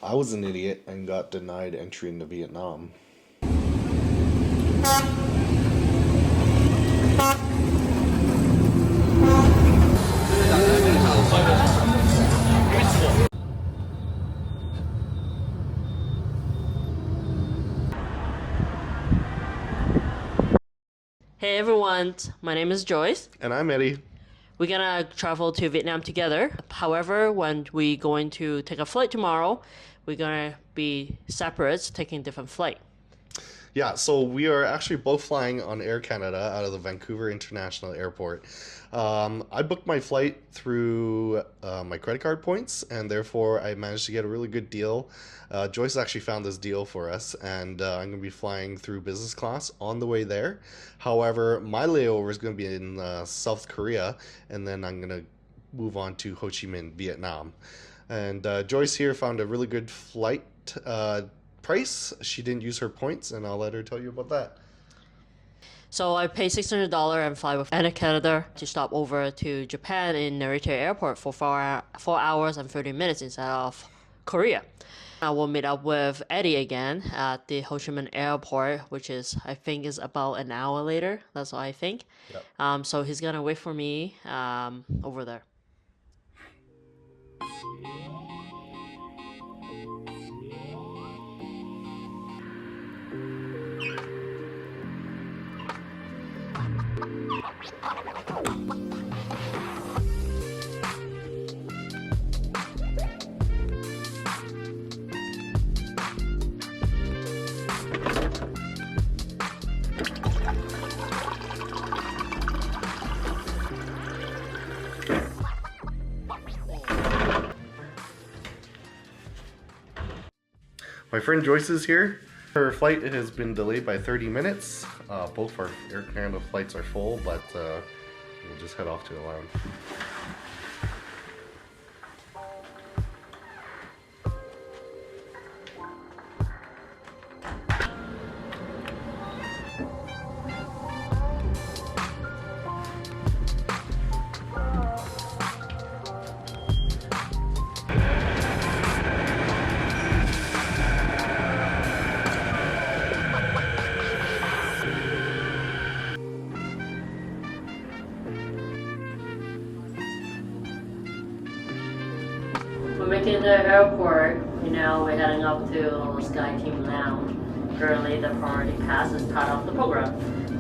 I was an idiot and got denied entry into Vietnam. Hey everyone, my name is Joyce. And I'm Eddie. We're gonna travel to Vietnam together. However, when we going to take a flight tomorrow, we're gonna be separate, taking different flight. Yeah, so we are actually both flying on Air Canada out of the Vancouver International Airport. I booked my flight through my credit card points, and therefore I managed to get a really good deal. Joyce actually found this deal for us, and I'm going to be flying through business class on the way there. However, my layover is going to be in South Korea, and then I'm going to move on to Ho Chi Minh, Vietnam. And Joyce here found a really good flight price. She didn't use her points, and I'll let her tell you about that. So I paid $600 and fly with Air Canada to stop over to Japan in Narita Airport for 4 hours and 30 minutes instead of Korea. I will meet up with Eddie again at the Ho Chi Minh Airport, which is, I think, is about an hour later. That's what I think. Yep. So he's gonna wait for me over there. My friend Joyce is here. Her flight has been delayed by 30 minutes. Both our Air Canada flights are full, but we'll just head off to the lounge. We're making the airport. We're heading up to Sky Team Lounge. Currently, the priority pass is part of the program.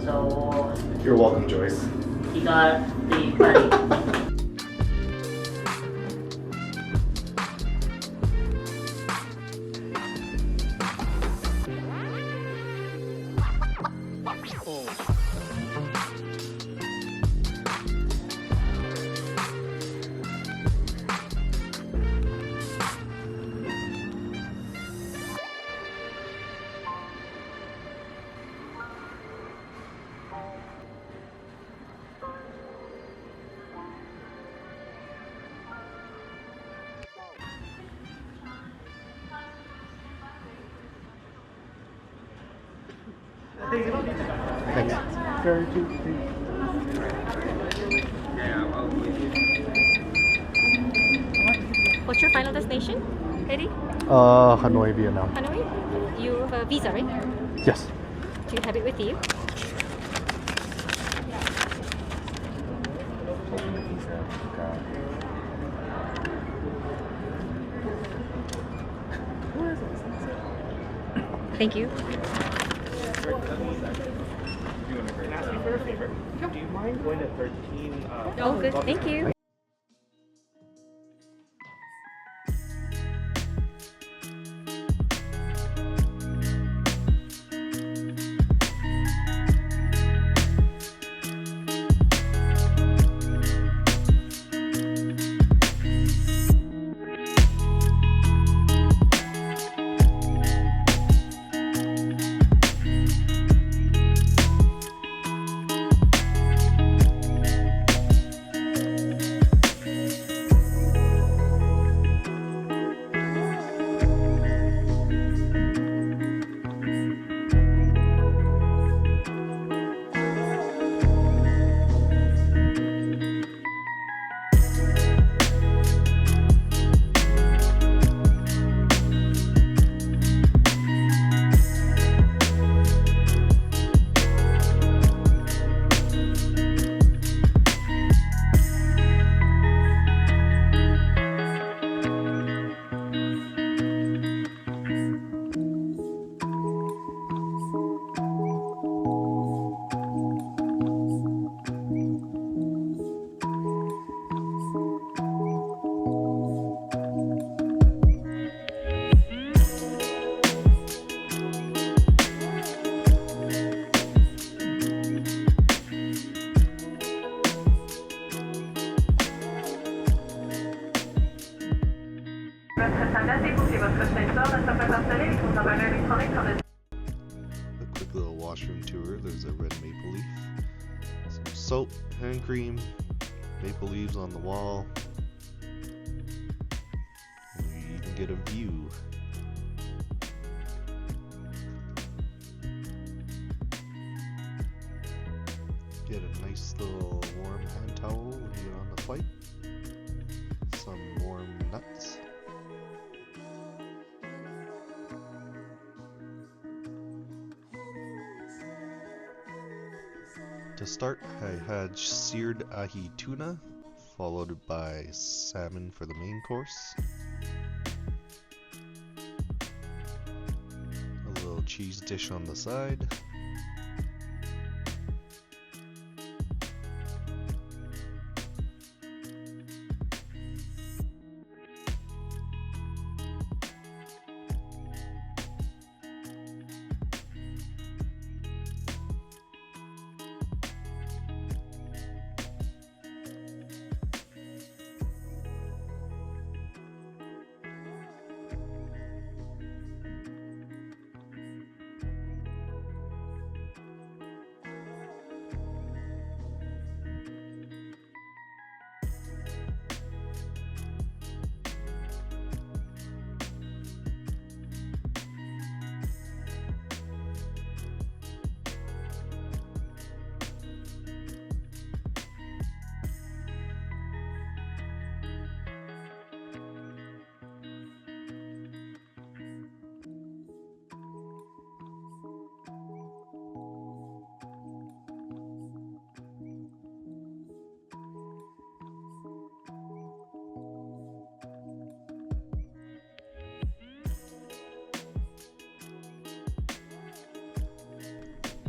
So You're welcome, Joyce. he got the money. Thanks. What's your final destination, Eddie? Hanoi, Vietnam. Hanoi? You have a visa, right? Yes. Do you have it with you? Thank you. Can I ask you for a favor? Do you mind going to 13? Oh, good. Thank you. A quick little washroom tour. There's a red maple leaf, some soap, hand cream, maple leaves on the wall. And we even get a view. Get a nice little warm hand towel when you get on the flight. Some warm nuts. To start, I had seared ahi tuna, followed by salmon for the main course. A little cheese dish on the side.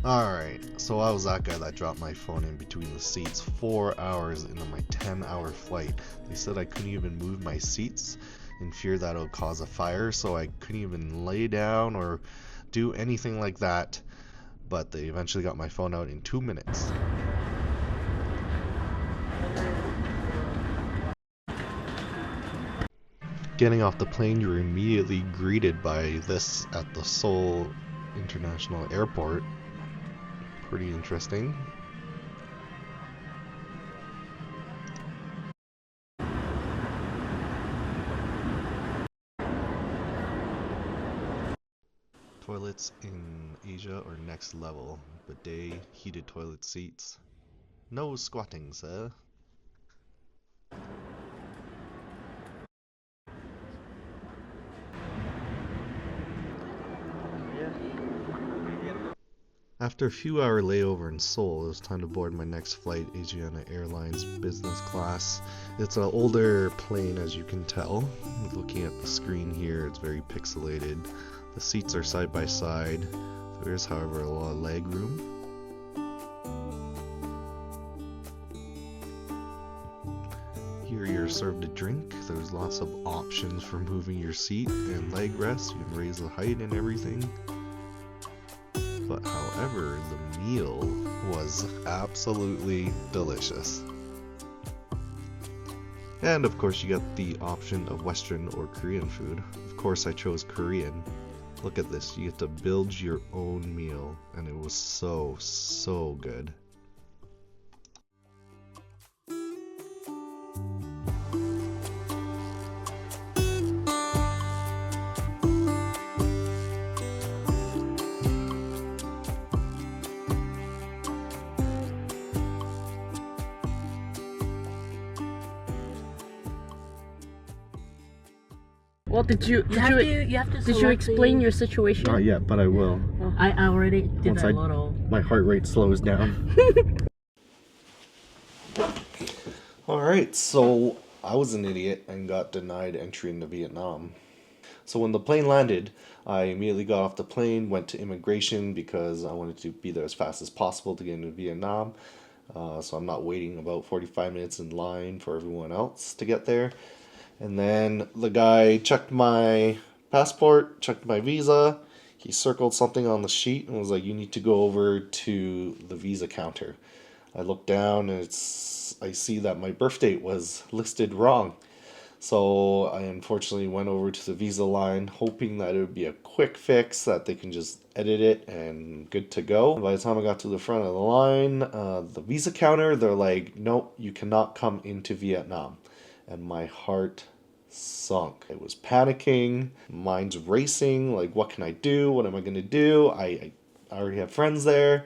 Alright, so I was that guy that dropped my phone in between the seats 4 hours into my 10-hour flight. They said I couldn't even move my seats in fear that it would cause a fire, so I couldn't even lay down or do anything like that. But they eventually got my phone out in 2 minutes. Getting off the plane, you're immediately greeted by this at the Seoul International Airport. Pretty interesting. Toilets in Asia are next level. Bidet, heated toilet seats. No squatting, sir. After a few hour layover in Seoul, it was time to board my next flight, Asiana Airlines business class. It's an older plane, as you can tell. Looking at the screen here, it's very pixelated. The seats are side by side. There is, however, a lot of leg room. Here you're served a drink. There's lots of options for moving your seat and leg rest. You can raise the height and everything. But however, the meal was absolutely delicious. And of course you get the option of Western or Korean food. Of course I chose Korean. Look at this, you get to build your own meal, and it was so good. Well, did you Did you explain your situation? Not yet, but I will. I already did Once that little. my heart rate slows down. Alright, so I was an idiot and got denied entry into Vietnam. So when the plane landed, I immediately got off the plane, went to immigration because I wanted to be there as fast as possible to get into Vietnam. So I'm not waiting about 45 minutes in line for everyone else to get there. And then the guy checked my passport, checked my visa. He circled something on the sheet and was like, you need to go over to the visa counter. I looked down and I see that my birth date was listed wrong. So I unfortunately went over to the visa line, hoping that it would be a quick fix, that they can just edit it and good to go. By the time I got to the front of the line, the visa counter, they're like, nope, you cannot come into Vietnam. And my heart sunk. I was panicking, mind's racing, like, what can I do? What am I gonna do? I already have friends there.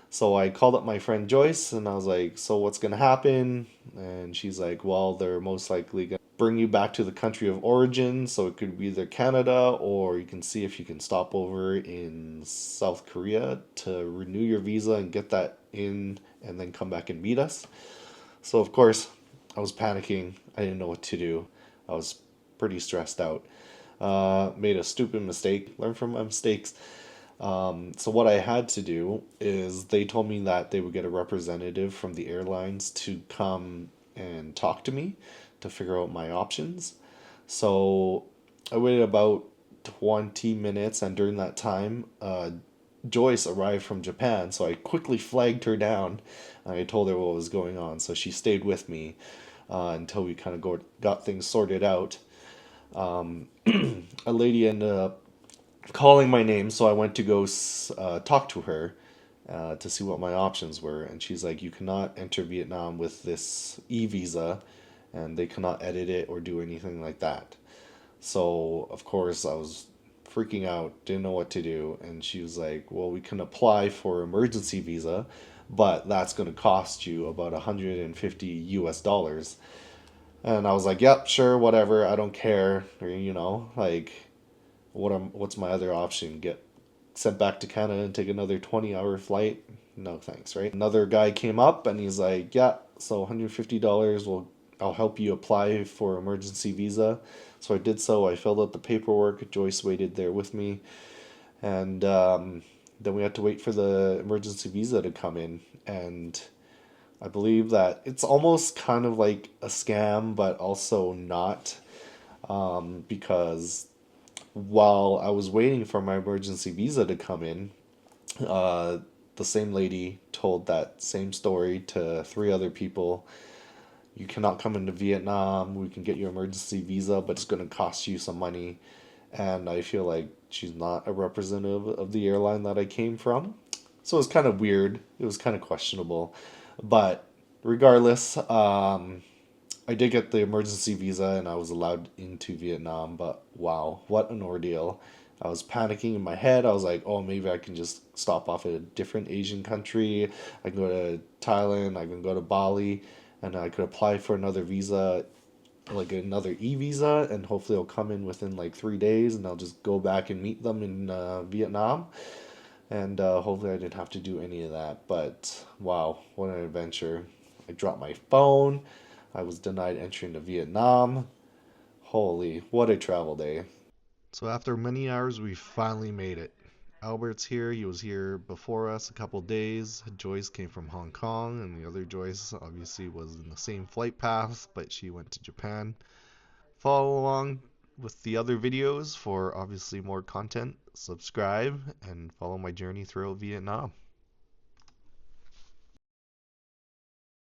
So I called up my friend Joyce and I was like, so what's gonna happen? And she's like, well, they're most likely gonna bring you back to the country of origin. So it could be either Canada, or you can see if you can stop over in South Korea to renew your visa and get that in and then come back and meet us. So of course, I was panicking. I didn't know what to do. I was pretty stressed out. Made a stupid mistake. Learn from my mistakes. So what I had to do is they told me that they would get a representative from the airlines to come and talk to me to figure out my options. So I waited about 20 minutes, and during that time, Joyce arrived from Japan. So I quickly flagged her down. And I told her what was going on. So she stayed with me until we kind of got things sorted out. A lady ended up calling my name, so I went to go talk to her to see what my options were. And she's like, you cannot enter Vietnam with this e-visa, and they cannot edit it or do anything like that. So, of course, I was freaking out, didn't know what to do. And she was like, well, we can apply for emergency visa, but that's going to cost you about 150 US dollars. And I was like, yep, sure, whatever, I don't care. Or, like, what's my other option? Get sent back to Canada and take another 20-hour flight? No thanks, right? Another guy came up and he's like, yeah, so $150 I'll help you apply for emergency visa. So I did so. I filled out the paperwork. Joyce waited there with me. And then we had to wait for the emergency visa to come in. And I believe that it's almost kind of like a scam, but also not, because while I was waiting for my emergency visa to come in, uh, the same lady told that same story to three other people. You cannot come into Vietnam. We can get you an emergency visa, but it's going to cost you some money. And I feel like she's not a representative of the airline that I came from. So it was kind of weird. It was kind of questionable. But regardless, I did get the emergency visa and I was allowed into Vietnam, but wow, what an ordeal. I was panicking in my head. I was like, oh, maybe I can just stop off at a different Asian country. I can go to Thailand, I can go to Bali, and I could apply for another visa, like another e-visa, and hopefully it'll come in within like 3 days, and I'll just go back and meet them in Vietnam. And hopefully I didn't have to do any of that. But wow, what an adventure. I dropped my phone. I was denied entry into Vietnam. Holy, what a travel day. So after many hours, we finally made it. Albert's here. He was here before us a couple days. Joyce came from Hong Kong, and the other Joyce obviously was in the same flight path, but she went to Japan. Follow along with the other videos for obviously more content. Subscribe and follow my journey throughout Vietnam.